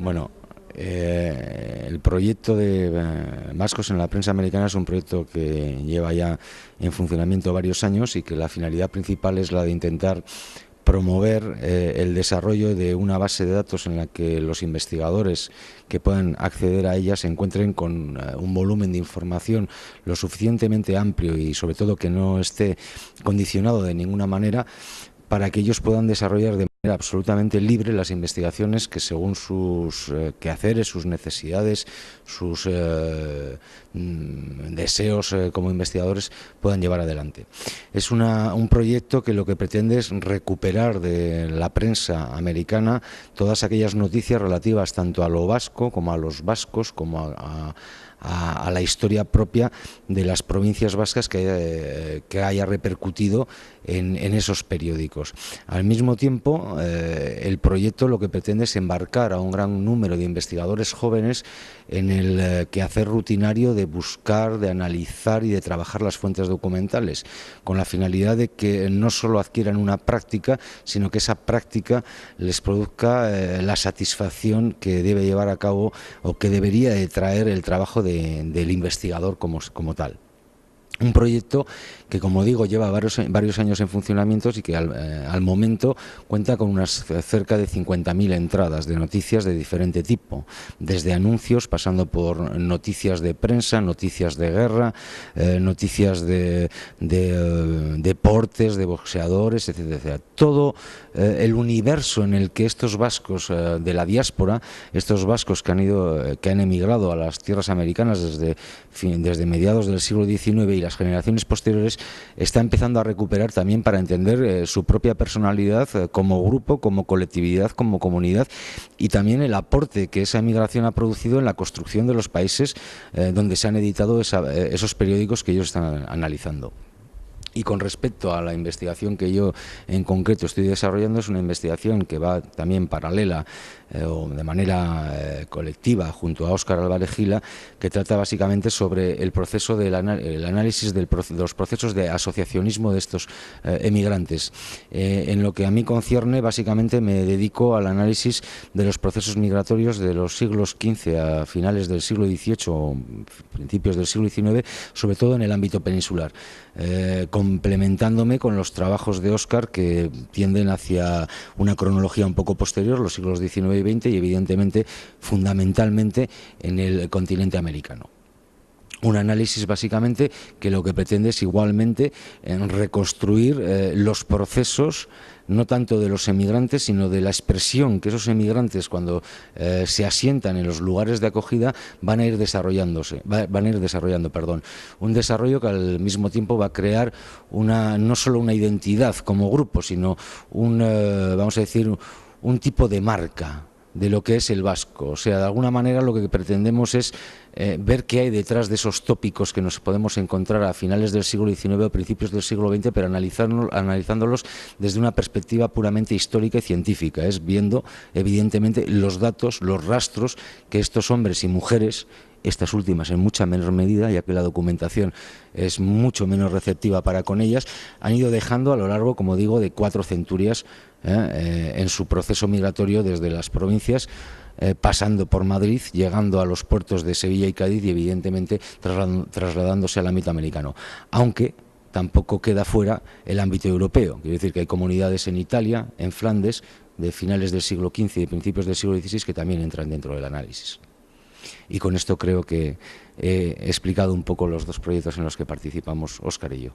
Bueno, el proyecto de Vascos en la Prensa Americana es un proyecto que lleva ya en funcionamiento varios años y que la finalidad principal es la de intentar promover el desarrollo de una base de datos en la que los investigadores que puedan acceder a ella se encuentren con un volumen de información lo suficientemente amplio y sobre todo que no esté condicionado de ninguna manera para que ellos puedan desarrollar de manera absolutamente libre las investigaciones que según sus quehaceres, sus necesidades, sus deseos como investigadores puedan llevar adelante. Es un proyecto que lo que pretende es recuperar de la prensa americana todas aquellas noticias relativas tanto a lo vasco como a los vascos, como a la historia propia de las provincias vascas que haya repercutido en esos periódicos. Al mismo tiempo, el proyecto lo que pretende es embarcar a un gran número de investigadores jóvenes en el quehacer rutinario de buscar, de analizar y de trabajar las fuentes documentales, con la finalidad de que no solo adquieran una práctica, sino que esa práctica les produzca la satisfacción que debe llevar a cabo o que debería de traer el trabajo del investigador como tal. Un proyecto que, como digo, lleva varios años en funcionamiento y que al momento cuenta con unas cerca de 50.000 entradas de noticias de diferente tipo, desde anuncios, pasando por noticias de prensa, noticias de guerra, noticias de deportes, de boxeadores, etcétera, etcétera. Todo el universo en el que estos vascos de la diáspora, estos vascos que han emigrado a las tierras americanas desde mediados del siglo XIX y las generaciones posteriores, está empezando a recuperar también para entender su propia personalidad como grupo, como colectividad, como comunidad, y también el aporte que esa emigración ha producido en la construcción de los países donde se han editado esos periódicos que ellos están analizando. Y con respecto a la investigación que yo en concreto estoy desarrollando, es una investigación que va también paralela o de manera colectiva junto a Óscar Álvarez Gila, que trata básicamente sobre el proceso el análisis de los procesos de asociacionismo de estos emigrantes. En lo que a mí concierne, básicamente me dedico al análisis de los procesos migratorios de los siglos XV a finales del siglo XVIII o principios del siglo XIX, sobre todo en el ámbito peninsular, complementándome con los trabajos de Óscar que tienden hacia una cronología un poco posterior, los siglos XIX y XX, y evidentemente fundamentalmente en el continente americano. Un análisis básicamente que lo que pretende es igualmente reconstruir los procesos, no tanto de los emigrantes, sino de la expresión que esos emigrantes, cuando se asientan en los lugares de acogida, van a ir desarrollando, un desarrollo que al mismo tiempo va a crear no solo una identidad como grupo, sino vamos a decir, un tipo de marca de lo que es el vasco. O sea, de alguna manera lo que pretendemos es ver qué hay detrás de esos tópicos que nos podemos encontrar a finales del siglo XIX o principios del siglo XX, pero analizándolos desde una perspectiva puramente histórica y científica, es viendo evidentemente los datos, los rastros que estos hombres y mujeres, estas últimas en mucha menor medida, ya que la documentación es mucho menos receptiva para con ellas, han ido dejando a lo largo, como digo, de 4 centurias en su proceso migratorio desde las provincias, pasando por Madrid, llegando a los puertos de Sevilla y Cádiz y evidentemente trasladándose al ámbito americano. Aunque tampoco queda fuera el ámbito europeo. Quiero decir que hay comunidades en Italia, en Flandes, de finales del siglo XV y principios del siglo XVI que también entran dentro del análisis. Y con esto creo que he explicado un poco los 2 proyectos en los que participamos Óscar y yo.